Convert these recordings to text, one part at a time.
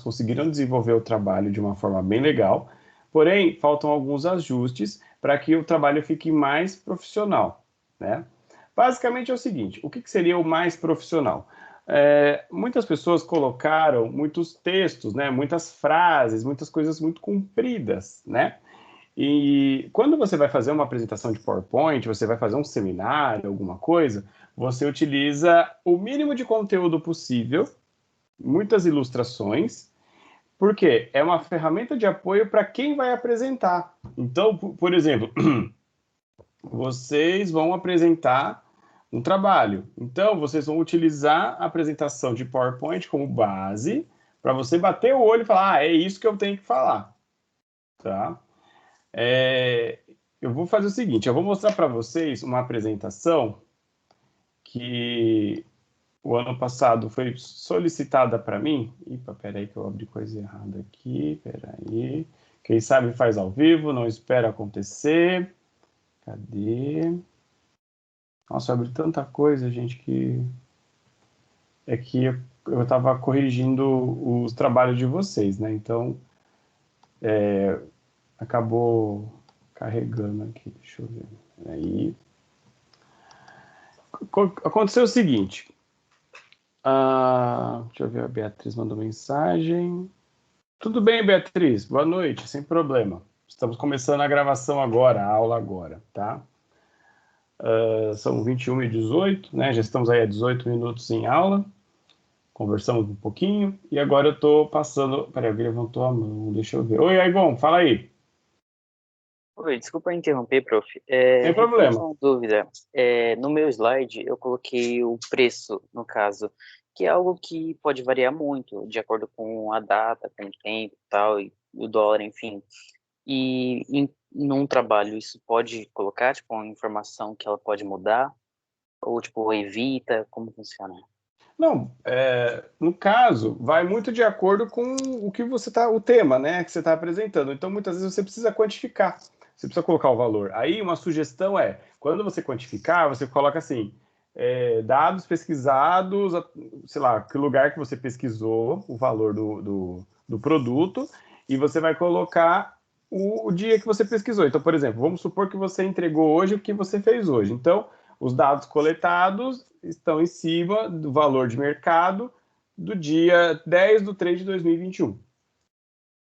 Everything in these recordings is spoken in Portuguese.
conseguiram desenvolver o trabalho de uma forma bem legal, porém, faltam alguns ajustes para que o trabalho fique mais profissional, né? Basicamente é o seguinte, o que seria o mais profissional? Muitas pessoas colocaram muitos textos, né, muitas frases, muitas coisas muito compridas, né? E quando você vai fazer uma apresentação de PowerPoint, você vai fazer um seminário, alguma coisa, você utiliza o mínimo de conteúdo possível, muitas ilustrações, porque é uma ferramenta de apoio para quem vai apresentar. Então, por exemplo, vocês vão apresentar um trabalho. Então, vocês vão utilizar a apresentação de PowerPoint como base para você bater o olho e falar, é isso que eu tenho que falar, tá? Eu vou fazer o seguinte, eu vou mostrar para vocês uma apresentação que o ano passado foi solicitada para mim. Epa, peraí que eu abri coisa errada aqui, peraí. Quem sabe faz ao vivo, não espera acontecer. Cadê? Nossa, eu abri tanta coisa, gente, que eu estava corrigindo os trabalhos de vocês, né? Então, acabou carregando aqui. Deixa eu ver. Aí. Aconteceu o seguinte. Deixa eu ver, a Beatriz mandou mensagem. Tudo bem, Beatriz? Boa noite, sem problema. Estamos começando a gravação agora, a aula agora, tá? São 21h18, né? Já estamos aí a 18 minutos em aula. Conversamos um pouquinho. E agora eu estou passando... Peraí, alguém levantou a mão, deixa eu ver. Oi, Aigon, fala aí. Oi, desculpa interromper, prof. Sem problema. Uma dúvida. No meu slide, eu coloquei o preço, no caso, que é algo que pode variar muito, de acordo com a data, com o tempo e tal, e o dólar, enfim. E num trabalho, isso pode colocar, tipo, uma informação que ela pode mudar? Ou, tipo, evita? Como funciona? Não, no caso, vai muito de acordo com o que você tá, o tema, né, que você está apresentando. Então, muitas vezes você precisa quantificar, você precisa colocar o valor. Aí, uma sugestão é, quando você quantificar, você coloca assim, dados pesquisados, sei lá, que lugar que você pesquisou, o valor do produto, e você vai colocar o dia que você pesquisou. Então, por exemplo, vamos supor que você entregou hoje o que você fez hoje. Então, os dados coletados estão em cima do valor de mercado do dia 10/3/2021,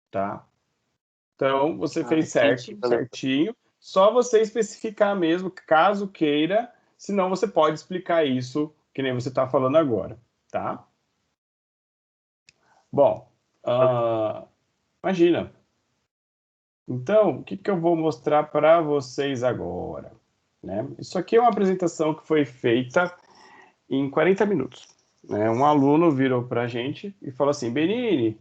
tá? Então, você fez Entendi, valeu. certinho, só você especificar mesmo, caso queira, senão você pode explicar isso, que nem você está falando agora, tá? Bom, imagina. Então, o que eu vou mostrar para vocês agora? Né? Isso aqui é uma apresentação que foi feita em 40 minutos. Né? Um aluno virou para a gente e falou assim, Benini,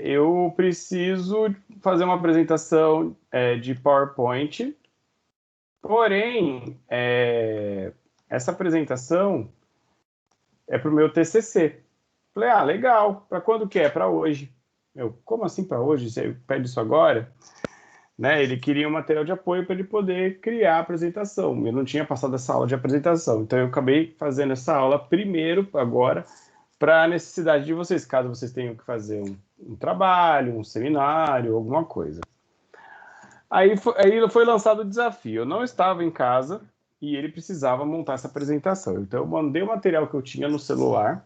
eu preciso fazer uma apresentação de PowerPoint, porém, essa apresentação é para o meu TCC. Falei, legal, para quando que é? Para hoje. Como assim para hoje? Você pede isso agora? Né? Ele queria um material de apoio para ele poder criar a apresentação. Eu não tinha passado essa aula de apresentação, então eu acabei fazendo essa aula primeiro, agora, para a necessidade de vocês, caso vocês tenham que fazer um trabalho, um seminário, alguma coisa. Aí foi lançado o desafio. Eu não estava em casa e ele precisava montar essa apresentação. Então eu mandei o material que eu tinha no celular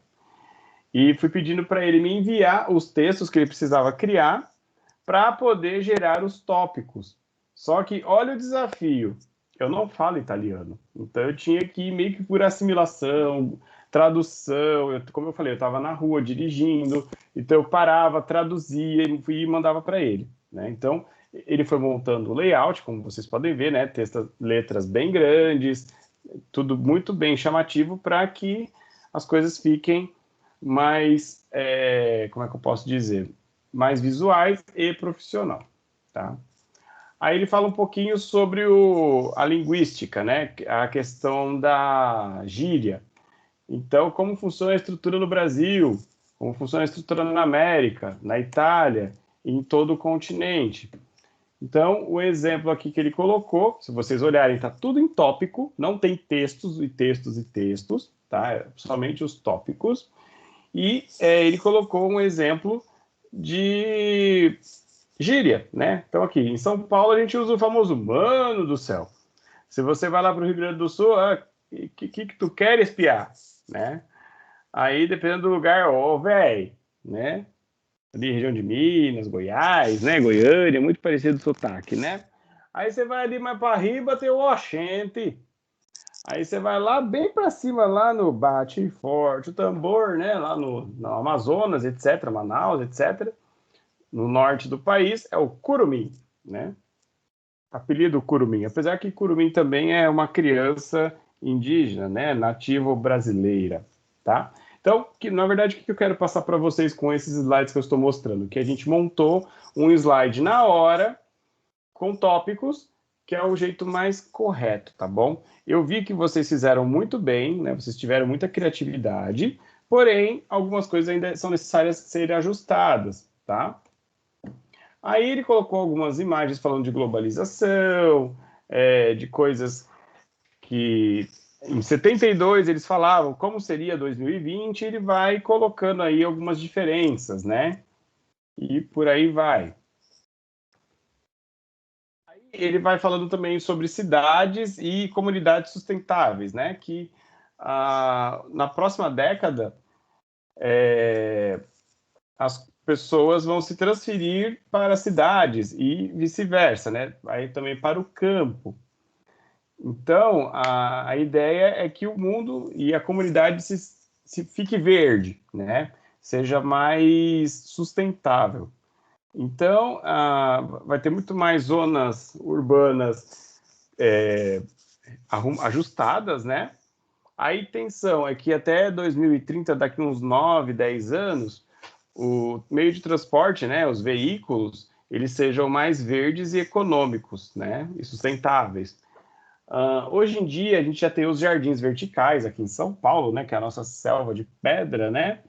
e fui pedindo para ele me enviar os textos que ele precisava criar para poder gerar os tópicos. Só que olha o desafio. Eu não falo italiano, então eu tinha que ir meio que por assimilação, tradução. Como eu falei, eu estava na rua dirigindo, então eu parava, traduzia e mandava para ele. Né? Então ele foi montando o layout, como vocês podem ver, né? Letras bem grandes, tudo muito bem chamativo para que as coisas fiquem mais, como é que eu posso dizer, mais visuais e profissional, tá? Aí ele fala um pouquinho sobre a linguística, né? A questão da gíria. Então, como funciona a estrutura no Brasil, como funciona a estrutura na América, na Itália, em todo o continente. Então, o exemplo aqui que ele colocou, se vocês olharem, está tudo em tópico, não tem textos e textos e textos, tá? Somente os tópicos. E ele colocou um exemplo de gíria, né? Então aqui, em São Paulo a gente usa o famoso mano do céu. Se você vai lá para o Rio Grande do Sul, que tu quer espiar, né? Aí, dependendo do lugar, ó, véi, né? Ali, região de Minas, Goiás, né? Goiânia, muito parecido o sotaque, né? Aí você vai ali mais para riba, tem o oxente. Aí você vai lá bem para cima, lá no bate forte, o tambor, né? Lá no Amazonas, etc., Manaus, etc. No norte do país é o curumim, né? Apelido curumim. Apesar que curumim também é uma criança indígena, né? Nativo brasileira, tá? Então, na verdade, o que eu quero passar para vocês com esses slides que eu estou mostrando? Que a gente montou um slide na hora com tópicos, que é o jeito mais correto, tá bom? Eu vi que vocês fizeram muito bem, né? Vocês tiveram muita criatividade, porém, algumas coisas ainda são necessárias serem ajustadas, tá? Aí ele colocou algumas imagens falando de globalização, de coisas que em 72 eles falavam como seria 2020, ele vai colocando aí algumas diferenças, né? E por aí vai. Ele vai falando também sobre cidades e comunidades sustentáveis, né? Que na próxima década as pessoas vão se transferir para cidades e vice-versa, né? Aí também para o campo. Então, a ideia é que o mundo e a comunidade se fique verde, né? Seja mais sustentável. Então, vai ter muito mais zonas urbanas ajustadas, né? A intenção é que até 2030, daqui uns 9, 10 anos, o meio de transporte, né, os veículos, eles sejam mais verdes e econômicos, né, e sustentáveis. Hoje em dia, a gente já tem os jardins verticais aqui em São Paulo, né, que é a nossa selva de pedra, né,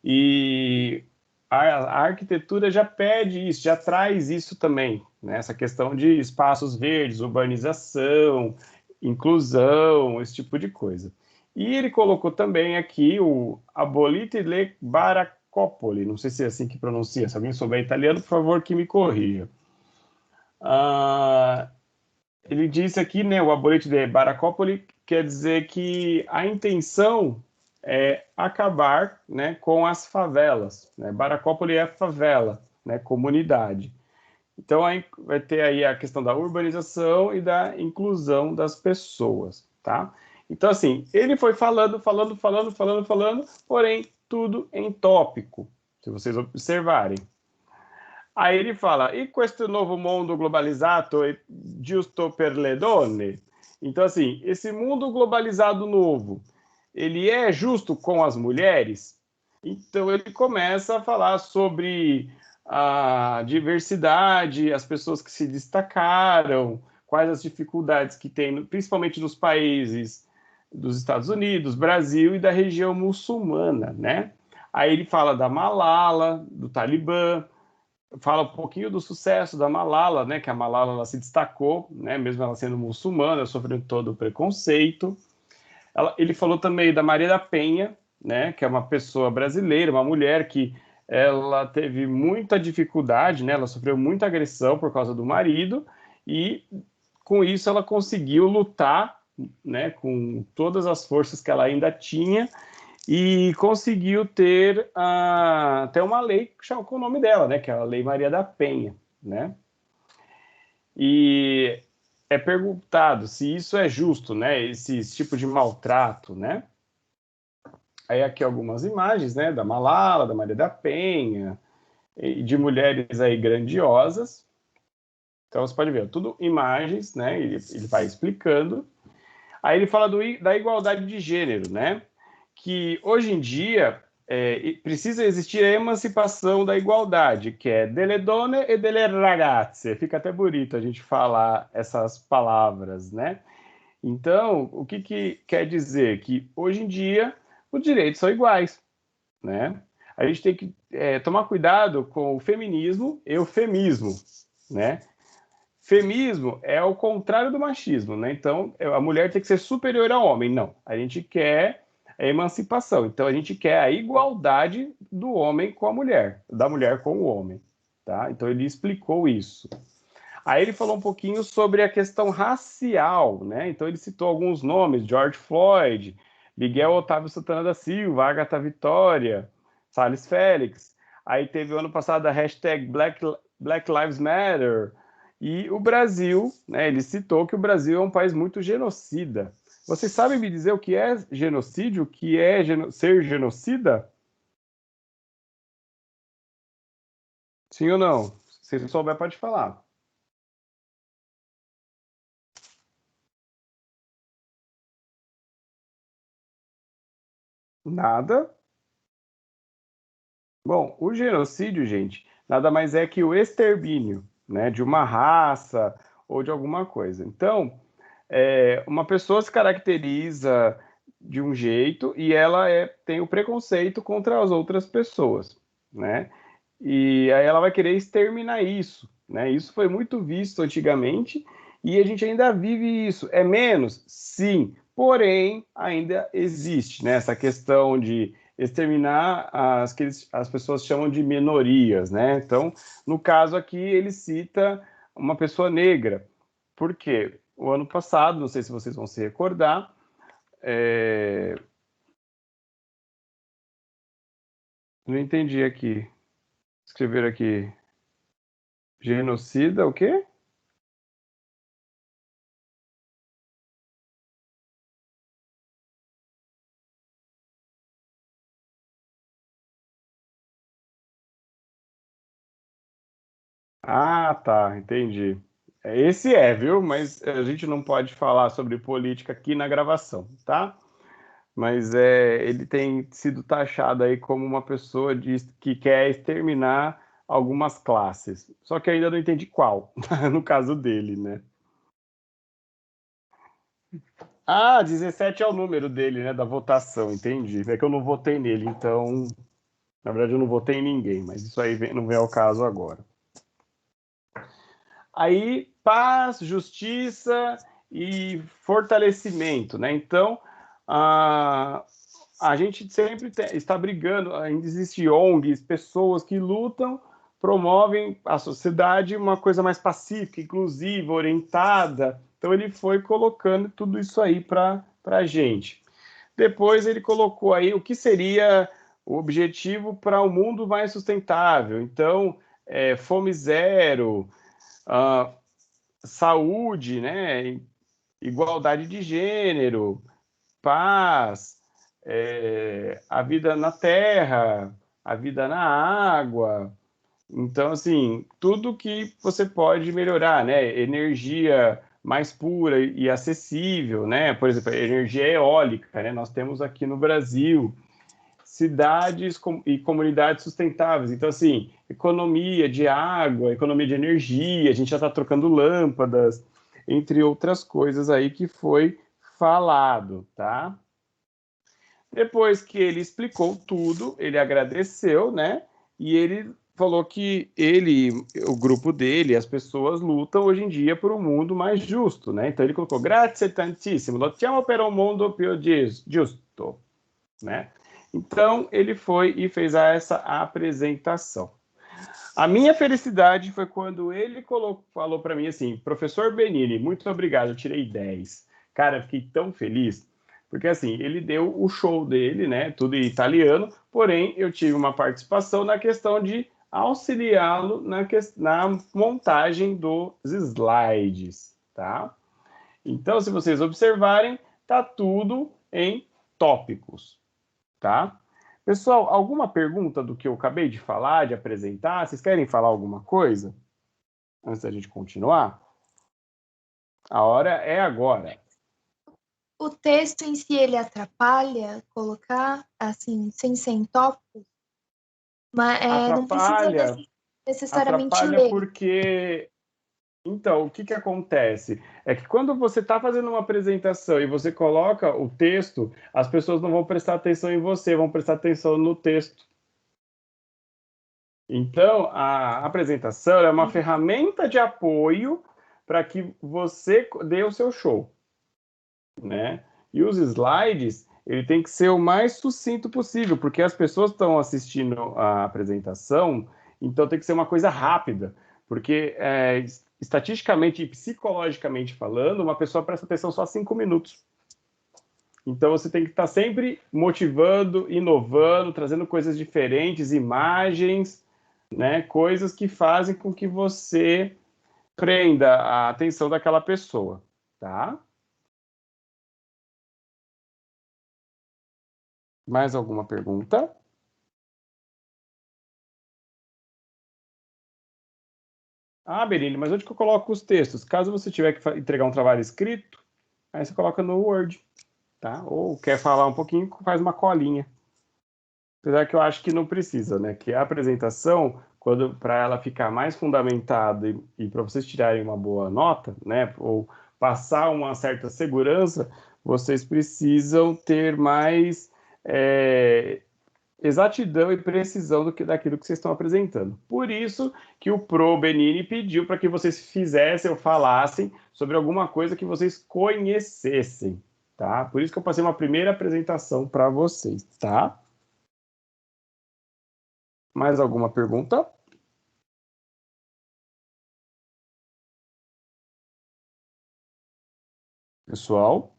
e a arquitetura já pede isso, já traz isso também, né, essa questão de espaços verdes, urbanização, inclusão, esse tipo de coisa. E ele colocou também aqui o Abolite le Baracopoli, não sei se é assim que pronuncia, se alguém souber italiano, por favor, que me corrija. Ele disse aqui, né, o Abolite de Baracopoli quer dizer que a intenção é acabar, né, com as favelas. Né? Baracópole é favela, né, comunidade. Então aí vai ter aí a questão da urbanização e da inclusão das pessoas, tá? Então assim, ele foi falando, porém tudo em tópico, se vocês observarem. Aí ele fala, e questo novo mundo globalizzato è giusto per le donne? Então assim, esse mundo globalizado novo, ele é justo com as mulheres? Então ele começa a falar sobre a diversidade, as pessoas que se destacaram, quais as dificuldades que tem, principalmente nos países dos Estados Unidos, Brasil e da região muçulmana, né? Aí ele fala da Malala, do Talibã, fala um pouquinho do sucesso da Malala, né? Que a Malala ela se destacou, né? Mesmo ela sendo muçulmana, sofrendo todo o preconceito. Ele falou também da Maria da Penha, né? Que é uma pessoa brasileira, uma mulher que ela teve muita dificuldade, né? Ela sofreu muita agressão por causa do marido e com isso ela conseguiu lutar, né? Com todas as forças que ela ainda tinha e conseguiu ter até uma lei com o nome dela, né? Que é a Lei Maria da Penha, né? E é perguntado se isso é justo, né? Esse tipo de maltrato, né? Aí aqui algumas imagens, né? Da Malala, da Maria da Penha, e de mulheres aí grandiosas. Então você pode ver, tudo imagens, né? Ele vai explicando. Aí ele fala da igualdade de gênero, né? Que hoje em dia precisa existir a emancipação da igualdade, que é delle donne e delle ragazze. Fica até bonito a gente falar essas palavras, né? Então, o que quer dizer? Que hoje em dia os direitos são iguais, né? A gente tem que tomar cuidado com o feminismo e o femismo, né? Feminismo é o contrário do machismo, né? Então, a mulher tem que ser superior ao homem. Não, a gente quer é emancipação. Então, a gente quer a igualdade do homem com a mulher, da mulher com o homem. Tá? Então, ele explicou isso. Aí ele falou um pouquinho sobre a questão racial, né? Então, ele citou alguns nomes, George Floyd, Miguel Otávio Santana da Silva, Agatha Vitória, Salles Félix. Aí teve o ano passado a hashtag Black Lives Matter. E o Brasil, né? Ele citou que o Brasil é um país muito genocida. Vocês sabem me dizer o que é genocídio? O que é ser genocida? Sim ou não? Se você souber, pode falar. Nada? Bom, o genocídio, gente, nada mais é que o extermínio, né, de uma raça ou de alguma coisa. Então, uma pessoa se caracteriza de um jeito e ela tem o preconceito contra as outras pessoas, né? E aí ela vai querer exterminar isso, né? Isso foi muito visto antigamente e a gente ainda vive isso. É menos? Sim, porém ainda existe, né? Essa questão de exterminar as que as pessoas chamam de minorias, né? Então, no caso aqui, ele cita uma pessoa negra. Por quê? O ano passado, não sei se vocês vão se recordar, não entendi aqui. Escrever aqui genocida, o quê? Ah, tá, entendi. Esse viu? Mas a gente não pode falar sobre política aqui na gravação, tá? Mas ele tem sido taxado aí como uma pessoa que quer exterminar algumas classes. Só que ainda não entendi qual, no caso dele, né? Ah, 17 é o número dele, né? Da votação, entendi. É que eu não votei nele, então, na verdade, eu não votei em ninguém, mas isso aí não vem ao caso agora. Aí, paz, justiça e fortalecimento, né? Então, a gente sempre está brigando, ainda existe ONGs, pessoas que lutam, promovem a sociedade uma coisa mais pacífica, inclusiva, orientada. Então, ele foi colocando tudo isso aí para a gente. Depois, ele colocou aí o que seria o objetivo para um mundo mais sustentável. Então, fome zero, uh, saúde, né? Igualdade de gênero, paz, a vida na terra, a vida na água. Então, assim, tudo que você pode melhorar, né? Energia mais pura e acessível, né? Por exemplo, a energia eólica, né? Nós temos aqui no Brasil cidades e comunidades sustentáveis. Então, assim, economia de água, economia de energia, a gente já está trocando lâmpadas, entre outras coisas aí que foi falado, tá? Depois que ele explicou tudo, ele agradeceu, né? E ele falou que ele, o grupo dele, as pessoas lutam hoje em dia por um mundo mais justo, né? Então ele colocou grazie tantissimo, lottiamo per un mondo più giusto, né? Então ele foi e fez essa apresentação. A minha felicidade foi quando ele falou para mim assim, professor Benini, muito obrigado, eu tirei 10. Cara, fiquei tão feliz, porque assim, ele deu o show dele, né, tudo em italiano, porém eu tive uma participação na questão de auxiliá-lo na montagem dos slides, tá? Então, se vocês observarem, tá tudo em tópicos, tá? Pessoal, alguma pergunta do que eu acabei de falar, de apresentar? Vocês querem falar alguma coisa antes da gente continuar? A hora é agora. O texto em si, ele atrapalha colocar, assim, sem ser em tópicos? Mas não precisa necessariamente atrapalha ler. Porque... Então, o que que acontece? É que quando você está fazendo uma apresentação e você coloca o texto, as pessoas não vão prestar atenção em você, vão prestar atenção no texto. Então, a apresentação é uma ferramenta de apoio para que você dê o seu show, né? E os slides, ele tem que ser o mais sucinto possível, porque as pessoas estão assistindo a apresentação, então tem que ser uma coisa rápida, porque estatisticamente e psicologicamente falando, uma pessoa presta atenção só 5 minutos. Então você tem que estar sempre motivando, inovando, trazendo coisas diferentes, imagens, né, coisas que fazem com que você prenda a atenção daquela pessoa, tá? Mais alguma pergunta? Ah, Berini, mas onde que eu coloco os textos? Caso você tiver que entregar um trabalho escrito, aí você coloca no Word, tá? Ou quer falar um pouquinho, faz uma colinha. Apesar que eu acho que não precisa, né? Que a apresentação, quando para ela ficar mais fundamentada e para vocês tirarem uma boa nota, né? Ou passar uma certa segurança, vocês precisam ter mais exatidão e precisão daquilo que vocês estão apresentando. Por isso que o Pro Benini pediu para que vocês fizessem ou falassem sobre alguma coisa que vocês conhecessem, tá? Por isso que eu passei uma primeira apresentação para vocês, tá? Mais alguma pergunta? Pessoal?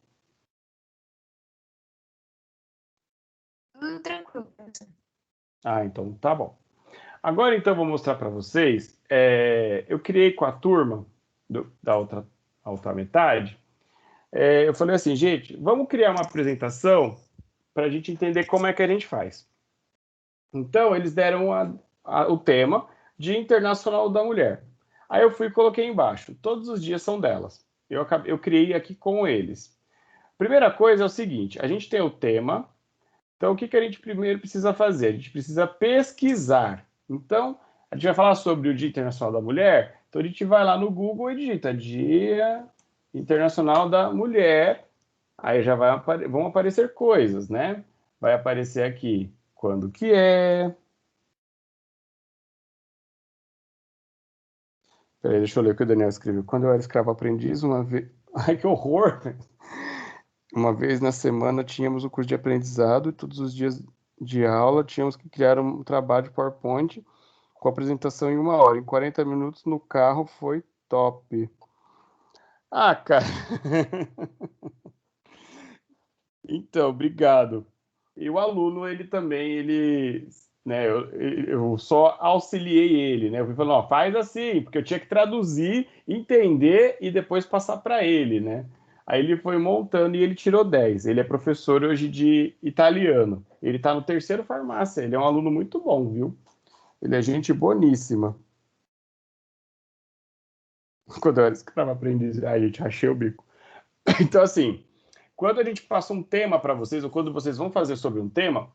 Tranquilo, professor. Ah, então tá bom. Agora, então, eu vou mostrar para vocês. Eu criei com a turma da outra metade. Eu falei assim, gente, vamos criar uma apresentação para a gente entender como é que a gente faz. Então, eles deram o tema Dia Internacional da Mulher. Aí eu fui e coloquei embaixo. Todos os dias são delas. Eu criei aqui com eles. Primeira coisa é o seguinte, a gente tem o tema. Então, o que a gente primeiro precisa fazer? A gente precisa pesquisar. Então, a gente vai falar sobre o Dia Internacional da Mulher. Então, a gente vai lá no Google e digita Dia Internacional da Mulher. Aí já vão aparecer coisas, né? Vai aparecer aqui quando que é. Peraí, deixa eu ler o que o Daniel escreveu. Quando eu era escravo aprendiz, uma vez... Ai, que horror! Uma vez na semana tínhamos o curso de aprendizado e todos os dias de aula tínhamos que criar um trabalho de PowerPoint com apresentação em 1 hora. Em 40 minutos no carro foi top. Ah, cara. Então, obrigado. E o aluno, ele também, né, eu só auxiliei ele, né? Eu fui falando, ó, faz assim, porque eu tinha que traduzir, entender e depois passar para ele, né? Aí ele foi montando e ele tirou 10. Ele é professor hoje de italiano. Ele está no 3º farmácia. Ele é um aluno muito bom, viu? Ele é gente boníssima. Quando eu era escravo aprendiz, a gente rachei o bico. Então, assim, quando a gente passa um tema para vocês, ou quando vocês vão fazer sobre um tema,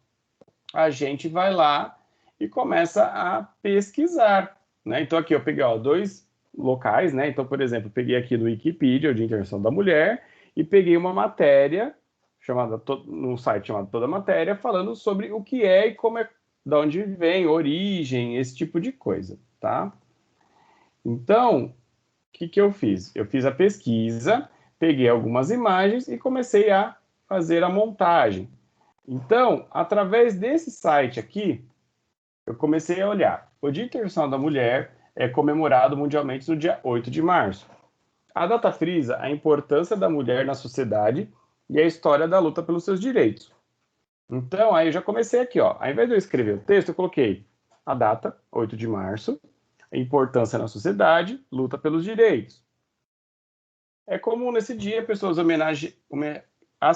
a gente vai lá e começa a pesquisar, né? Então, aqui eu peguei 2 locais, né? Então, por exemplo, peguei aqui no Wikipedia, o Dia Internacional da Mulher, e peguei uma matéria no site chamado Toda Matéria, falando sobre o que é e como é, de onde vem, origem, esse tipo de coisa, tá? Então, o que eu fiz? Eu fiz a pesquisa, peguei algumas imagens e comecei a fazer a montagem. Então, através desse site aqui, eu comecei a olhar. O Dia Internacional da Mulher é comemorado mundialmente no dia 8 de março. A data frisa a importância da mulher na sociedade e a história da luta pelos seus direitos. Então, aí eu já comecei aqui, ó. Ao invés de eu escrever o texto, eu coloquei a data, 8 de março, a importância na sociedade, luta pelos direitos. É comum nesse dia as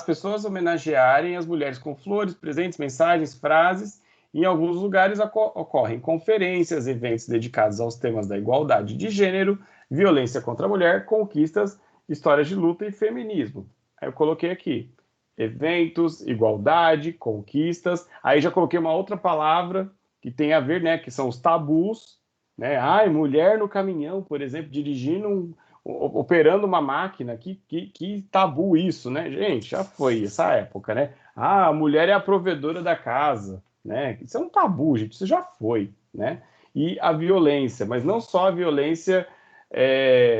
pessoas homenagearem as mulheres com flores, presentes, mensagens, frases. Em alguns lugares ocorrem conferências, eventos dedicados aos temas da igualdade de gênero, violência contra a mulher, conquistas, histórias de luta e feminismo. Aí eu coloquei aqui, eventos, igualdade, conquistas. Aí já coloquei uma outra palavra que tem a ver, né, que são os tabus, né? Ai, mulher no caminhão, por exemplo, operando uma máquina, que tabu isso, né? Gente, já foi essa época, né? Ah, a mulher é a provedora da casa, né? Isso é um tabu, gente, isso já foi, né? E a violência, mas não só a violência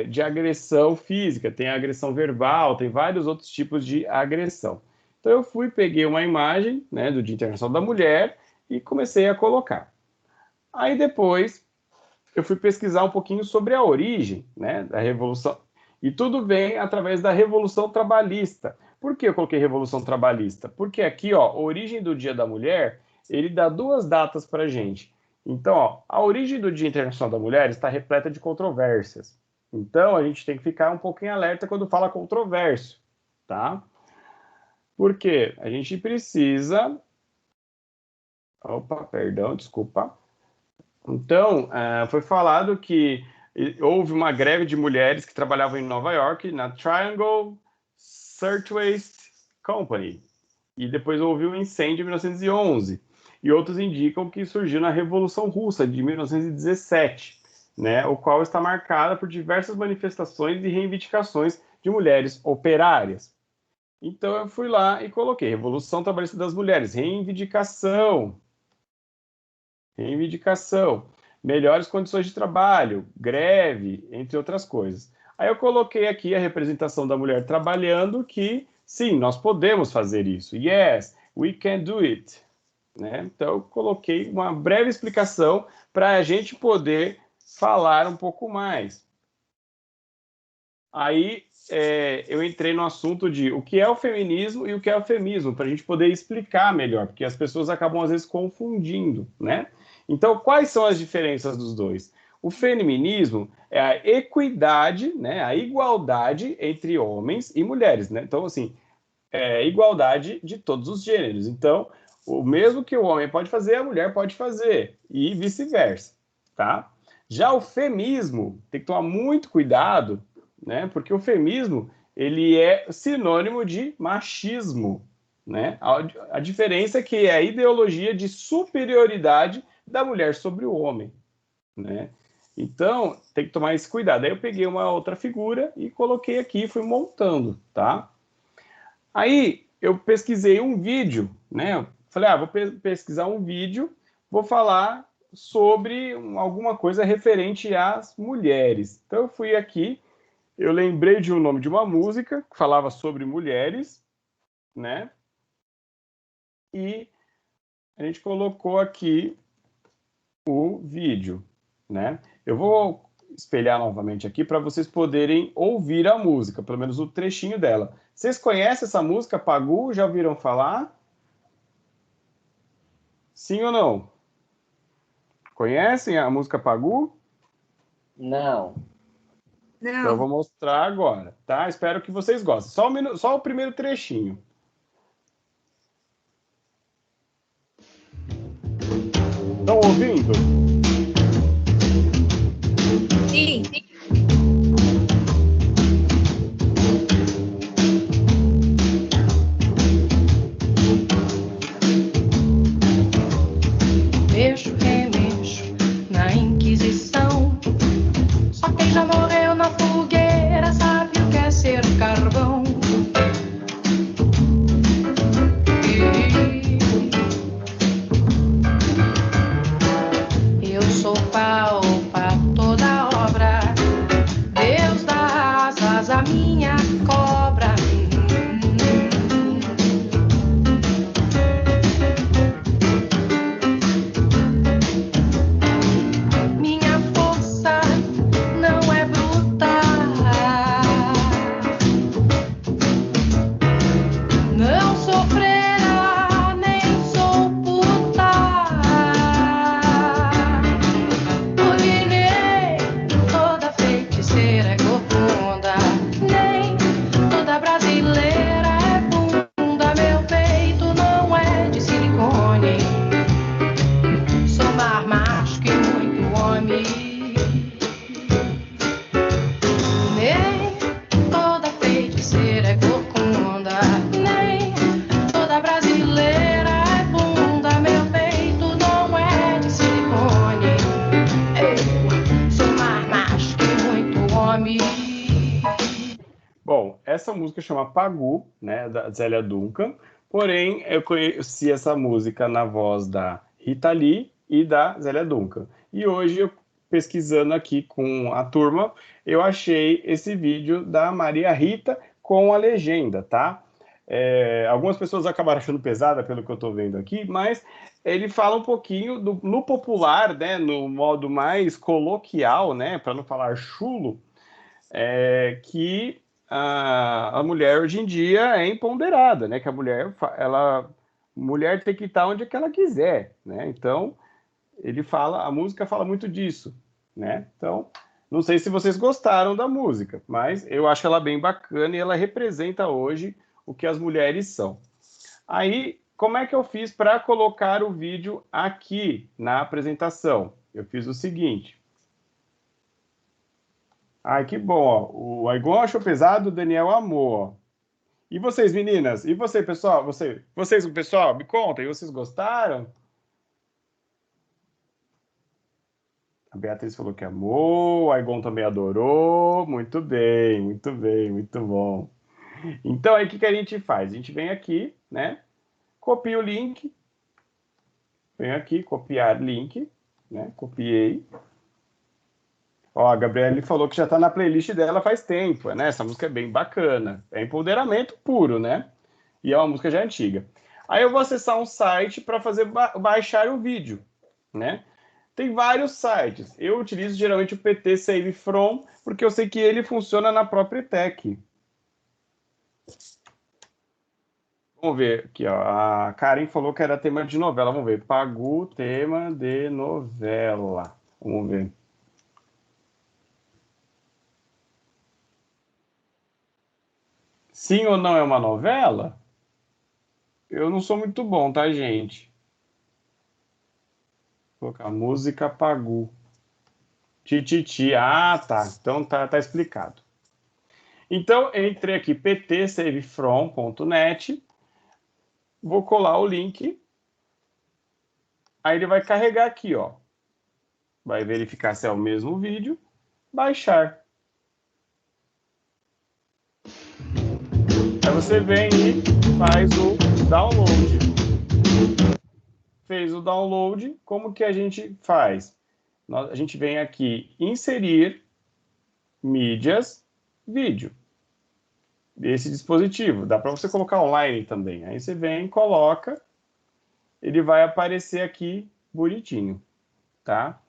de agressão física, tem a agressão verbal, tem vários outros tipos de agressão. Então eu peguei uma imagem, né, do Dia Internacional da Mulher e comecei a colocar. Aí depois eu fui pesquisar um pouquinho sobre a origem, né, da Revolução. E tudo vem através da Revolução Trabalhista. Por que eu coloquei Revolução Trabalhista? Porque aqui, ó, a origem do Dia da Mulher, ele dá 2 datas para a gente. Então, ó, a origem do Dia Internacional da Mulher está repleta de controvérsias. Então, a gente tem que ficar um pouquinho alerta quando fala controvérsia, tá? Porque a gente precisa... Opa, perdão, desculpa. Então, foi falado que houve uma greve de mulheres que trabalhavam em Nova York, na Triangle Shirtwaist Company. E depois houve um incêndio em 1911. E outros indicam que surgiu na Revolução Russa, de 1917, né, o qual está marcada por diversas manifestações e reivindicações de mulheres operárias. Então eu fui lá e coloquei Revolução Trabalhista das Mulheres, reivindicação, melhores condições de trabalho, greve, entre outras coisas. Aí eu coloquei aqui a representação da mulher trabalhando, que sim, nós podemos fazer isso. Yes, we can do it. Né? Então eu coloquei uma breve explicação para a gente poder falar um pouco mais. Aí eu entrei no assunto de o que é o feminismo e o que é o feminismo, para a gente poder explicar melhor, porque as pessoas acabam às vezes confundindo, né? Então, quais são as diferenças dos dois? O feminismo é a equidade, né, a igualdade entre homens e mulheres, né? Então, assim, é igualdade de todos os gêneros. Então, o mesmo que o homem pode fazer, a mulher pode fazer, e vice-versa, tá? Já o feminismo, tem que tomar muito cuidado, né? Porque o feminismo, ele é sinônimo de machismo, né? A diferença é que é a ideologia de superioridade da mulher sobre o homem, né? Então, tem que tomar esse cuidado. Aí eu peguei uma outra figura e coloquei aqui, fui montando, tá? Aí eu pesquisei um vídeo, né? Falei, vou pesquisar um vídeo, vou falar sobre alguma coisa referente às mulheres. Então eu fui aqui, eu lembrei de um nome de uma música que falava sobre mulheres, né? E a gente colocou aqui o vídeo, né? Eu vou espelhar novamente aqui para vocês poderem ouvir a música, pelo menos o trechinho dela. Vocês conhecem essa música, Pagu? Já ouviram falar? Sim ou não? Conhecem a música Pagu? Não. Então eu vou mostrar agora, tá? Espero que vocês gostem. Só o primeiro trechinho. Estão ouvindo? Sim. Mexo, remexo na Inquisição. Só quem já morreu na fogueira sabe o que é ser carvão. Eu sou pau pra toda obra. Deus dá asas à minha cobra. Minha força não é bruta. Não sou freira, nem sou puta. Porque nem toda feiticeira é corcunda, nem toda brasileira é bunda. Meu peito não é de silicone. Sou mais macho que muito homem. Nem toda feiticeira é corcunda, nem toda brasileira é bunda. Meu peito não é de silicone. Eu sou mais macho que muito homem. Bom, essa música chama Pagu, né, da Zélia Duncan. Porém, eu conheci essa música na voz da Rita Lee e da Zélia Duncan. E hoje, eu pesquisando aqui com a turma, eu achei esse vídeo da Maria Rita com a legenda, tá? Algumas pessoas acabaram achando pesada pelo que eu estou vendo aqui, mas ele fala um pouquinho no popular, né, no modo mais coloquial, né, para não falar chulo, que a mulher hoje em dia é empoderada, né, que a mulher tem que estar onde é que ela quiser, né? Então a música fala muito disso, né? Então, não sei se vocês gostaram da música, mas eu acho ela bem bacana e ela representa hoje o que as mulheres são. Aí, como é que eu fiz para colocar o vídeo aqui na apresentação? Eu fiz o seguinte. Ai, que bom, ó. O Aigon achou pesado, o Daniel amou, ó. E vocês, meninas? E você, pessoal? Vocês, pessoal, me contem, vocês gostaram? A Beatriz falou que amou, o Aigon também adorou. Muito bem, muito bem, muito bom. Então, aí o que a gente faz? A gente vem aqui, né? Copia o link. Venho aqui, copiar link, né? Copiei. Ó, a Gabriele falou que já está na playlist dela faz tempo, né? Essa música é bem bacana. É empoderamento puro, né? E é uma música já antiga. Aí eu vou acessar um site para fazer baixar o vídeo, né? Tem vários sites. Eu utilizo geralmente o PT Save From, porque eu sei que ele funciona na própria ETEC. Vamos ver aqui, ó. A Karen falou que era tema de novela. Vamos ver. Pagu, tema de novela. Vamos ver. Sim ou não é uma novela? Eu não sou muito bom, tá, gente? Vou colocar música Pagu. Tititi. Ah, tá. Então tá explicado. Então, entrei aqui, ptsavefrom.net. Vou colar o link. Aí ele vai carregar aqui, ó. Vai verificar se é o mesmo vídeo. Baixar. Aí você vem e faz o download. Fez o download, como que a gente faz? A gente vem aqui, inserir mídias, vídeo. Desse dispositivo. Dá para você colocar online também. Aí você vem, coloca, ele vai aparecer aqui bonitinho, tá?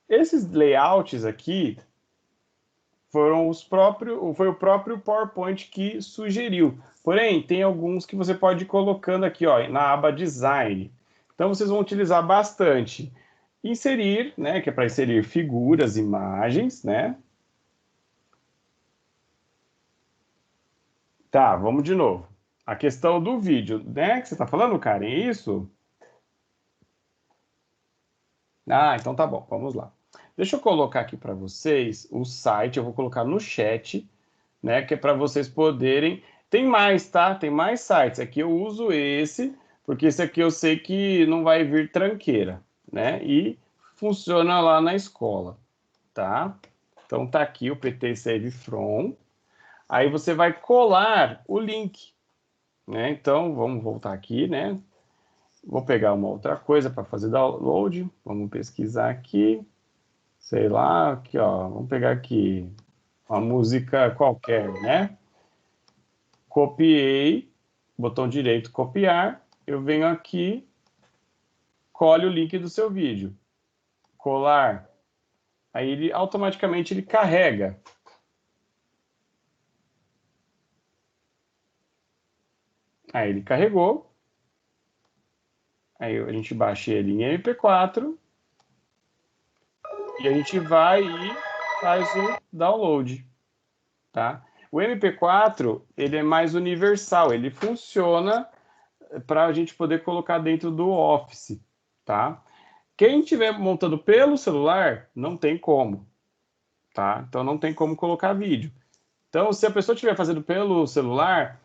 Esses layouts aqui foi o próprio PowerPoint que sugeriu. Porém, tem alguns que você pode ir colocando aqui, ó, na aba Design. Então, vocês vão utilizar bastante. Inserir, né, que é para inserir figuras, imagens, né? Tá, vamos de novo. A questão do vídeo, né, que você está falando, Karen, é isso? Ah, então tá bom, vamos lá. Deixa eu colocar aqui para vocês o site, eu vou colocar no chat, né, que é para vocês poderem... Tem mais, tá? Tem mais sites. Aqui eu uso esse, porque esse aqui eu sei que não vai vir tranqueira, né? E funciona lá na escola, tá? Então tá aqui o PT Save From. Aí você vai colar o link, né? Então vamos voltar aqui, né? Vou pegar uma outra coisa para fazer download. Vamos pesquisar aqui. Sei lá, aqui, ó. Vamos pegar aqui uma música qualquer, né? Copiei, botão direito, copiar. Eu venho aqui, colhe o link do seu vídeo. Colar. Aí ele automaticamente ele carrega. Aí ele carregou. Aí a gente baixa ele em MP4. E a gente vai e faz o download, tá? O MP4, ele é mais universal, ele funciona para a gente poder colocar dentro do Office, tá? Quem estiver montando pelo celular, não tem como, tá? Então não tem como colocar vídeo. Então, se a pessoa estiver fazendo pelo celular,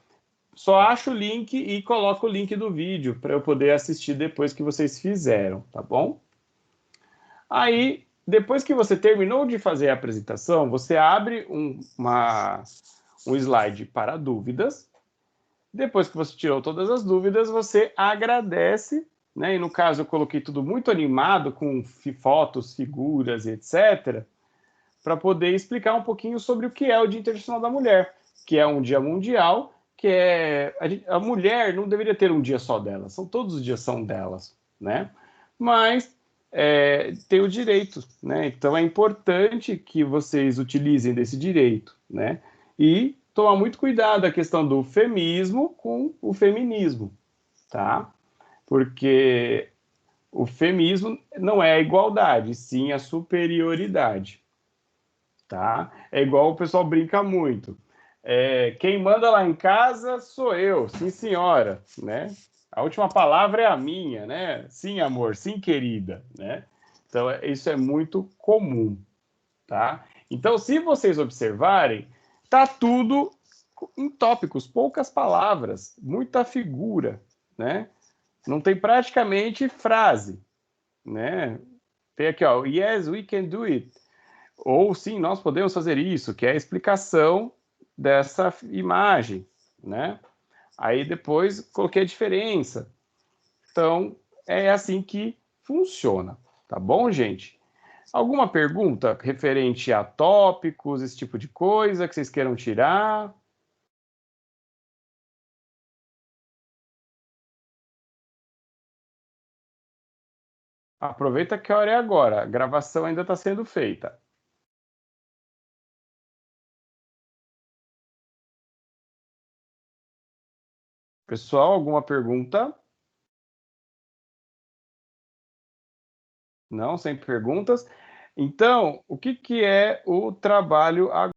só acha o link e coloca o link do vídeo para eu poder assistir depois que vocês fizeram, tá bom? Aí, depois que você terminou de fazer a apresentação, você abre um slide para dúvidas. Depois que você tirou todas as dúvidas, você agradece, né? E no caso eu coloquei tudo muito animado, com fotos, figuras, etc., para poder explicar um pouquinho sobre o que é o Dia Internacional da Mulher, que é um dia mundial que é a mulher não deveria ter um dia só dela, todos os dias são delas, né? Mas tem o direito, né? Então é importante que vocês utilizem desse direito, né? E tomar muito cuidado a questão do feminismo com o feminismo, tá? Porque o feminismo não é a igualdade, sim a superioridade, tá? É igual o pessoal brinca muito. Quem manda lá em casa sou eu, sim senhora, né? A última palavra é a minha, né? Sim, amor, sim, querida, né? Então, isso é muito comum, tá? Então, se vocês observarem, tá tudo em tópicos, poucas palavras, muita figura, né? Não tem praticamente frase, né? Tem aqui, ó, yes, we can do it. Ou sim, nós podemos fazer isso, que é a explicação dessa imagem, né? Aí depois coloquei a diferença. Então, é assim que funciona, tá bom, gente? Alguma pergunta referente a tópicos, esse tipo de coisa que vocês queiram tirar? Aproveita que a hora é agora, a gravação ainda está sendo feita. Pessoal, alguma pergunta? Não, sem perguntas. Então, o que é o trabalho agora?